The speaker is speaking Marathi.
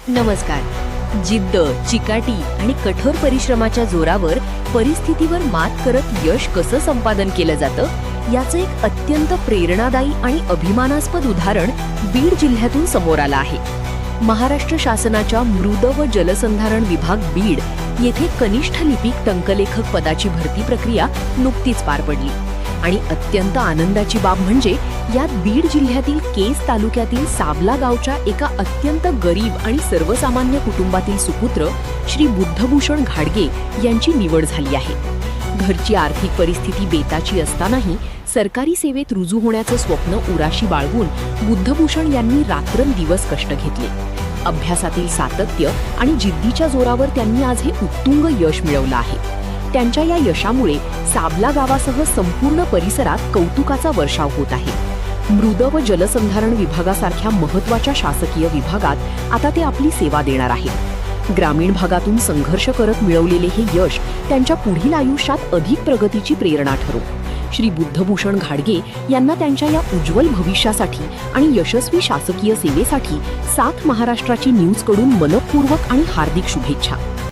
नमस्कार. जिद्द, चिकाटी आणि कठोर परिश्रमाच्या जोरावर परिस्थितीवर मात करत यश कसं संपादन केलं जातं याचं एक अत्यंत प्रेरणादायी आणि अभिमानास्पद उदाहरण बीड जिल्ह्यातून समोर आलं आहे. महाराष्ट्र शासनाच्या मृद व जलसंधारण विभाग बीड येथे कनिष्ठ लिपिक टंकलेखक पदाची भरती प्रक्रिया नुकतीच पार पडली आणि अत्यंत आनंदाची बाब म्हणजे यात बीड जिल्ह्यातील केज तालुक्यातील सावला गावच्या एका अत्यंत गरीब आणि सर्वसामान्य कुटुंबातील सुपुत्र श्री बुद्धभूषण घाडगे यांची निवड झाली आहे. घरची आर्थिक परिस्थिती बेताची असतानाही सरकारी सेवेत रुजू होण्याचं स्वप्न उराशी बाळगून बुद्धभूषण यांनी रात्रंदिवस कष्ट घेतले. अभ्यासातील सातत्य आणि जिद्दीच्या जोरावर त्यांनी आज हे उत्तुंग यश मिळवलं आहे. त्यांच्या या यशामुळे सावला गावासह संपूर्ण परिसरात कौतुकाचा वर्षाव होत आहे. मृद व जलसंधारण विभागासारख्या महत्त्वाच्या शासकीय विभागात आता ते आपली सेवा देणार आहेत. ग्रामीण भागातून संघर्ष करत मिळवलेले हे यश त्यांच्या पुढील आयुष्यात अधिक प्रगतीची प्रेरणा ठरो. श्री बुद्धभूषण घाडगे यांना त्यांच्या या उज्ज्वल भविष्यासाठी आणि यशस्वी शासकीय सेवेसाठी साथ महाराष्ट्राची न्यूजकडून मनपूर्वक आणि हार्दिक शुभेच्छा.